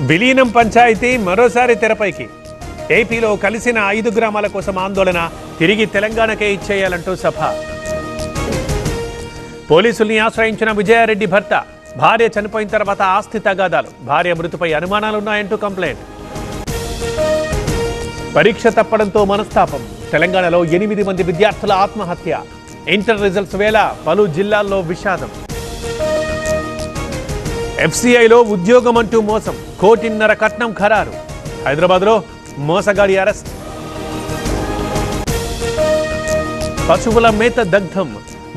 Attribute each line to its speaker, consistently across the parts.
Speaker 1: విలీనం పంచాయతీ మరోసారి తెరపైకి. ఏపీలో కలిసిన 5 గ్రామాల కోసం ఆందోళన, తిరిగి తెలంగాణకే ఇచ్చేయాలంటూ సభ. పోలీసుల్ని ఆశ్రయించిన విజయారెడ్డి భర్త, భార్య చనిపోయిన తర్వాత ఆస్తి తగాదాలు, భార్య మృతిపై అనుమానాలున్నాయంటూ కంప్లైంట్. పరీక్ష తప్పడంతో మనస్తాపం, తెలంగాణలో 8 మంది విద్యార్థుల ఆత్మహత్య. ఇంటర్ రిజల్ట్స్ వేళ పలు జిల్లాల్లో విషాదం. ఎఫ్సిఐలో ఉద్యోగం అంటూ మోసం, 1.5 కోటి కట్నం ఖరారు. హైదరాబాద్లో మోసగాడి అరెస్ట్. పశువుల మేత దగ్ధం,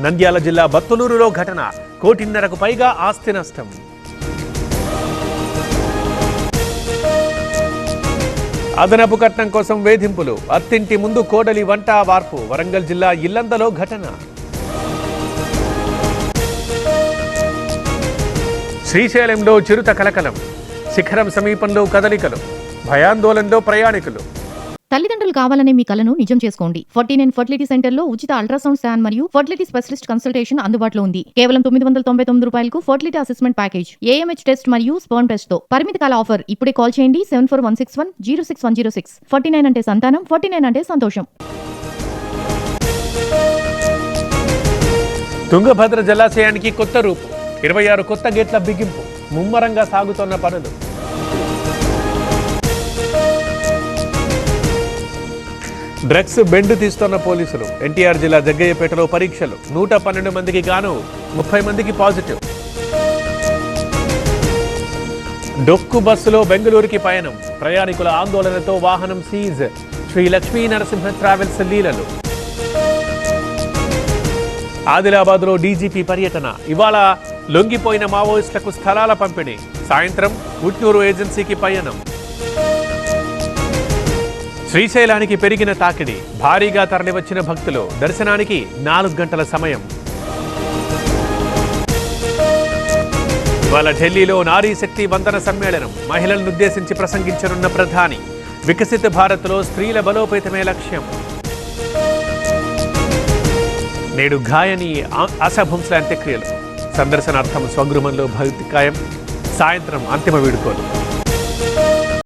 Speaker 1: నంద్యాల జిల్లా బత్తులూరులో ఘటన, 1.5 కోటికు పైగా ఆస్తి నష్టం. అదనపు కట్నం కోసం వేధింపులు, అత్తింటి ముందు కోడలి వంట వార్పు. వరంగల్ జిల్లా ఇల్లందలో ఘటన. శ్రీశైలంలో చిరుత కలకలం, శిఖరం సమీపంలో కదలికలు, భయాందోళనలో ప్రయాణికులు.
Speaker 2: తల్లిదండ్రులు కావాలనే మీ కలను నిజం చేసుకోండి. 49 ఫర్టిలిటీ సెంటర్లో ఉచిత అల్ట్రాసౌండ్ స్కాన్ మరియు ఫర్టిలిటీ స్పెషలిస్ట్ కన్సల్టేషన్ అందుబాటులో ఉంది. కేవలం 999 రూపాయలకు fertility assessment package, AMH test మరియు స్పర్మ్ టెస్ట్ తో. పరిమిత కాల ఆఫర్. ఇప్పుడే కాల్ చేయండి 7416106106. 49 అంటే సంతానం, 49 అంటే సంతోషం.
Speaker 1: తుంగభద్ర జలాశయానికి కొత్త రూపు, 26 కొత్త గేట్ల బిగింపు, ముమ్మరంగా సాగుతున్న పనులు. డ్రగ్స్ బెండు తీస్తున్న పోలీసులు. ఎన్టీఆర్ జిల్లా జగ్గయ్యపేటలో పరీక్షలు, 112 మందికి గాను 30 మందికి పాజిటివ్. డొక్కు బస్సులో బెంగళూరుకి పయనం, ప్రయాణికుల ఆందోళనతో వాహనం సీజ్. శ్రీ లక్ష్మీ నరసింహ ట్రావెల్స్ లీలలు. ఆదిలాబాద్లో డీజీపీ పర్యటన, ఇవాళ లొంగిపోయిన మావోయిస్టులకు స్థలాల పంపిణీ. సాయంత్రం ఉట్నూరు ఏజెన్సీకి పయనం. శ్రీశైలానికి పెరిగిన తాకిడి, భారీగా తరలివచ్చిన భక్తులు, దర్శనానికి 4 గంటల సమయం. ఇవాళ ఢిల్లీలో నారీ శక్తి వందన సమ్మేళనం, మహిళలను ఉద్దేశించి ప్రసంగించనున్న ప్రధాని. వికసిత భారత్లో స్త్రీల బలోపేతమే లక్ష్యం. నేడు గాయని ఆశాభంస్ల అంత్యక్రియలు, సందర్శనార్థం స్వగృహంలో భౌతికాయం. సాయంత్రం అంతిమ వీడుకోలు.